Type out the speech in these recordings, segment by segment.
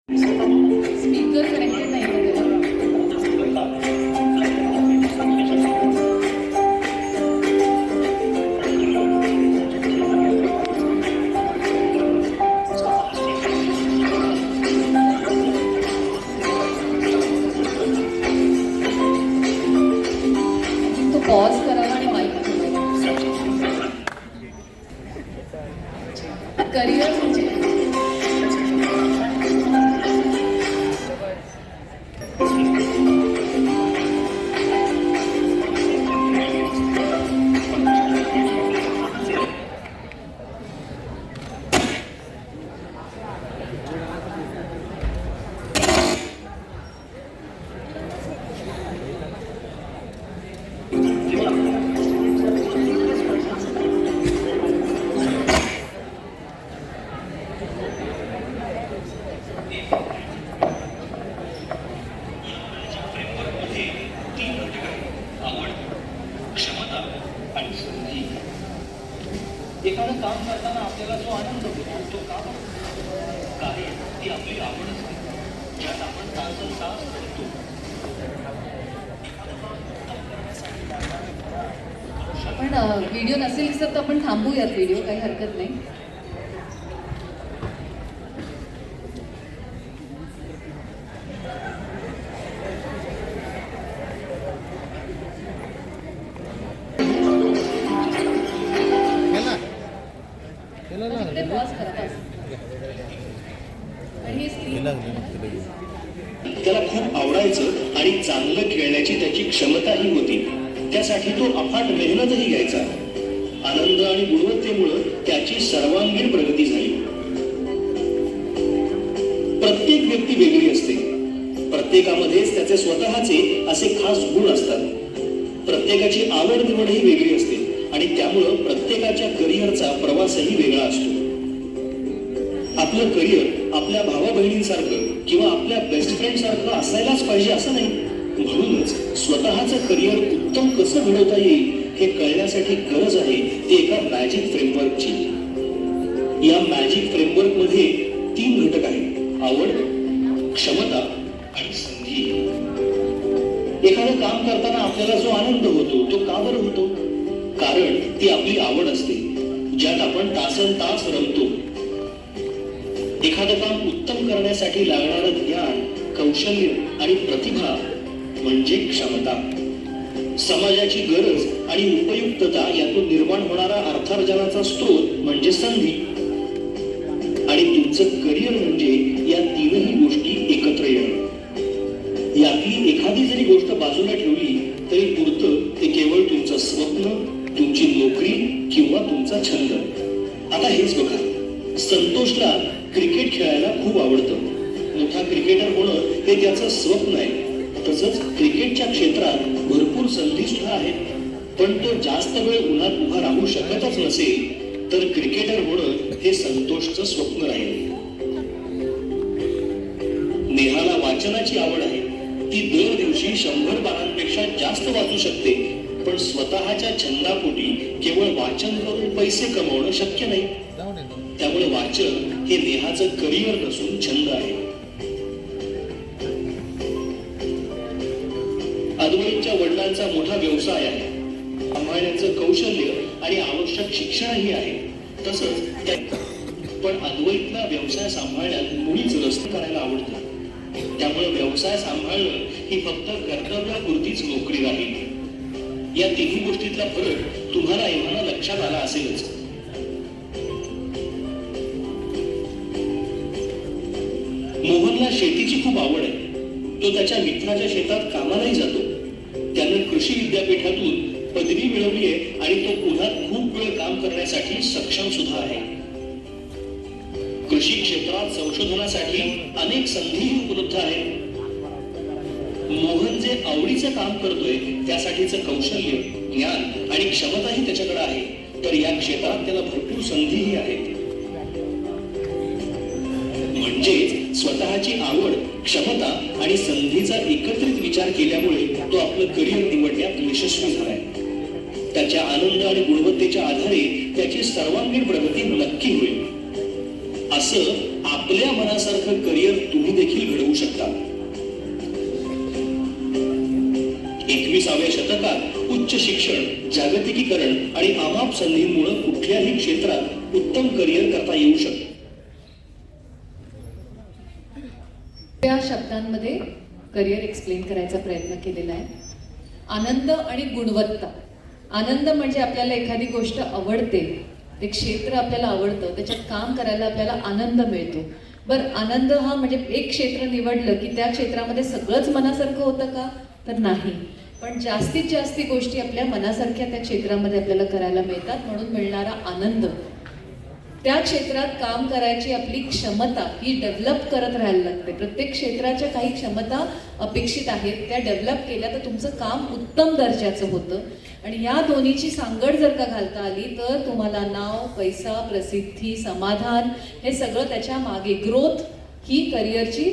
Speaker connected नाही आहे तो पॉज करावा आणि माईक करिअर म्हणजे एखादं काम करताना आपल्याला जो आनंद होतो तो का कार्य ती आपली आवड असते ज्यात आपण तास करतो. आपण व्हिडिओ नसेल दिसत तर आपण थांबूयात व्हिडिओ, काही हरकत नाही. पॉज करा आणि हे स्क्रीन त्याला खूप आवडायचं आणि चांगलं खेळण्याची त्याची क्षमताही होती. त्यासाठी तो अफाट मेहनतही घ्यायचा. आनंद आणि गुणवत्तेमुळे त्याची सर्वांगीण प्रगती झाली. प्रत्येक व्यक्ती वेगळी असते. प्रत्येकामध्येच त्याचे स्वतःचे असे खास गुण असतात. प्रत्येकाची आवड निवडही वेगळी असते आणि त्यामुळं प्रत्येकाच्या करिअरचा प्रवासही वेगळा असतो. आपलं करिअर आपल्या भावा बहिणींसारखं किंवा आपल्या बेस्ट फ्रेंड सारखं असायलाच पाहिजे असं नाही. म्हणूनच स्वतःचं करिअर उत्तम कसं घडवता येईल हे कळण्यासाठी गरज आहे ती एका मॅजिक फ्रेमवर्कची. या मॅजिक फ्रेमवर्क मध्ये 3 घटक आहेत: आवड, क्षमता आणि संधी. एखादं काम करताना आपल्याला जो आनंद होतो तो का बरं होतो? कारण ती आपली आवड असते ज्यात आपण तासनतास रमतो. एखादं काम उत्तम करण्यासाठी लागणारं ज्ञान, कौशल्य आणि प्रतिभा म्हणजे क्षमता. समाजाची गरज आणि उपयुक्तता यातून निर्माण होणारा अर्थार्जनाचा स्रोत म्हणजे संधी. आणि तुमचं करिअर म्हणजे या 3ही गोष्टी एकत्र येणं. यातली एखादी जरी गोष्ट बाजूला ठेवली तरी पुरतं ते केवळ तुमचं स्वप्न, तुमची नोकरी किंवा तुमचा छंद. आता हेच बघा, संतोषला क्रिकेट खेळायला खूप आवडतं. मोठा क्रिकेटर होणं हे त्याचं स्वप्न आहे. तसंच क्रिकेटच्या क्षेत्रात भरपूर संधी सुद्धा आहेत. पण तो जास्त वेळ उन्हात उभा राहू शकतच नसेल तर क्रिकेटर होणं हे संतोषचं स्वप्न राहील. नेहाला वाचनाची आवड आहे. ती दर दिवशी 100 पानांपेक्षा जास्त वाचू शकते. पण स्वतःच्या छंदापोटी केवळ वाचन करून पैसे कमवणं शक्य नाही. त्यामुळे वाचन हे नेहाचं करिअर नसून छंद आहे. अद्वैतच्या वडिलांचा मोठा व्यवसाय आहे. सांभाळण्याचं कौशल्य आणि आवश्यक शिक्षणही आहे. तसंच पण अद्वैतला व्यवसाय सांभाळण्यात मुळीच रस करायला आवडतं. त्यामुळे व्यवसाय सांभाळणं ही फक्त कर्तव्यापुरतीच नोकरी राहील. या 3ही गोष्टीतला फरक तुम्हाला एव्हाना लक्षात आला असेलच. मोहनला शेतीची खूप आवड आहे. तो त्याच्या मित्राच्या शेतात कामालाही जातो. त्यानं कृषी विद्यापीठातून पदवी मिळवली आहे आणि तो पुन्हा खूप वेळ काम करण्यासाठी सक्षम सुद्धा आहे. कृषी क्षेत्रात संशोधनासाठी अनेक संधीही उपलब्ध आहेत. मोहन जे आवडीचं काम करतोय त्यासाठीचं कौशल्य, ज्ञान आणि क्षमताही त्याच्याकडे आहे. तर या क्षेत्रात त्याला भरपूर संधीही आहेत. म्हणजेच स्वतःची आवड, क्षमता आणि संधीचा एकत्रित विचार केल्यामुळे तो आपलं करिअर निवडण्यात यशस्वी झालाय. त्याच्या आनंद आणि गुणवत्तेच्या आधारे त्याची सर्वांगीण प्रगती नक्की होईल. असं आपल्या मनासारखं करिअर तुम्ही देखील घडवू शकता. 21व्या शतकात उच्च शिक्षण, जागतिकीकरण आणि अमाप संधींमुळे कुठल्याही क्षेत्रात उत्तम करिअर करता येऊ शकतं. त्या शब्दांमध्ये करिअर एक्सप्लेन करायचा प्रयत्न केलेला आहे. आनंद आणि गुणवत्ता. आनंद म्हणजे आपल्याला एखादी गोष्ट आवडते, ते क्षेत्र आपल्याला आवडतं, त्याच्यात काम करायला आपल्याला आनंद मिळतो. बरं, आनंद हा म्हणजे एक क्षेत्र निवडलं की त्या क्षेत्रामध्ये सगळंच मनासारखं होतं का? तर नाही. पण जास्तीत जास्त गोष्टी आपल्या मनासारख्या त्या क्षेत्रामध्ये आपल्याला करायला मिळतात. म्हणून मिळणारा आनंद, त्या क्षेत्रात काम करायची आपली क्षमता ही डेव्हलप करत राहायला लागते. प्रत्येक क्षेत्राच्या काही क्षमता अपेक्षित आहेत, त्या डेव्हलप केल्या तर तुमचं काम उत्तम दर्जाचं होतं. आणि या दोन्हीची सांगड जर का घालता आली तर तुम्हाला नाव, पैसा, प्रसिद्धी, समाधान हे सगळं त्याच्या मागे. ग्रोथ ही करिअरची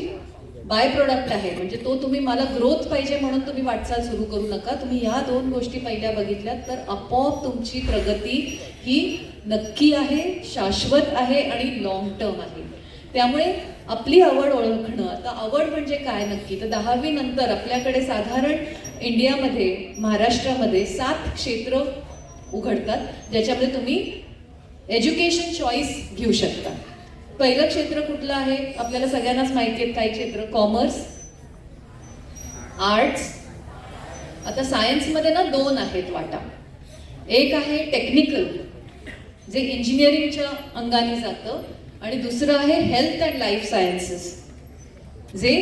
बाय प्रोडक्ट आहे. म्हणजे तो तुम्ही मला ग्रोथ पाहिजे म्हणून तुम्ही वाटचाल सुरू करू नका. तुम्ही ह्या दोन गोष्टी पहिल्या बघितल्यात तर आपोआप तुमची प्रगती ही नक्की आहे, शाश्वत आहे आणि लॉंग टर्म आहे. त्यामुळे आपली आवड ओळखणं. आता आवड म्हणजे काय नक्की? तर 10वी नंतर आपल्याकडे साधारण इंडियामध्ये, महाराष्ट्रामध्ये 7 क्षेत्र उघडतात ज्याच्यामध्ये तुम्ही एज्युकेशन चॉईस घेऊ शकता. पहिलं क्षेत्र कुठलं आहे? आपल्याला सगळ्यांनाच माहिती आहेत काही क्षेत्र. Commerce, arts. आता सायन्समध्ये ना 2 आहेत वाटा. एक आहे टेक्निकल, जे इंजिनिअरिंगच्या अंगाने जातं, आणि दुसरं आहे हेल्थ अँड लाईफ सायन्सेस, जे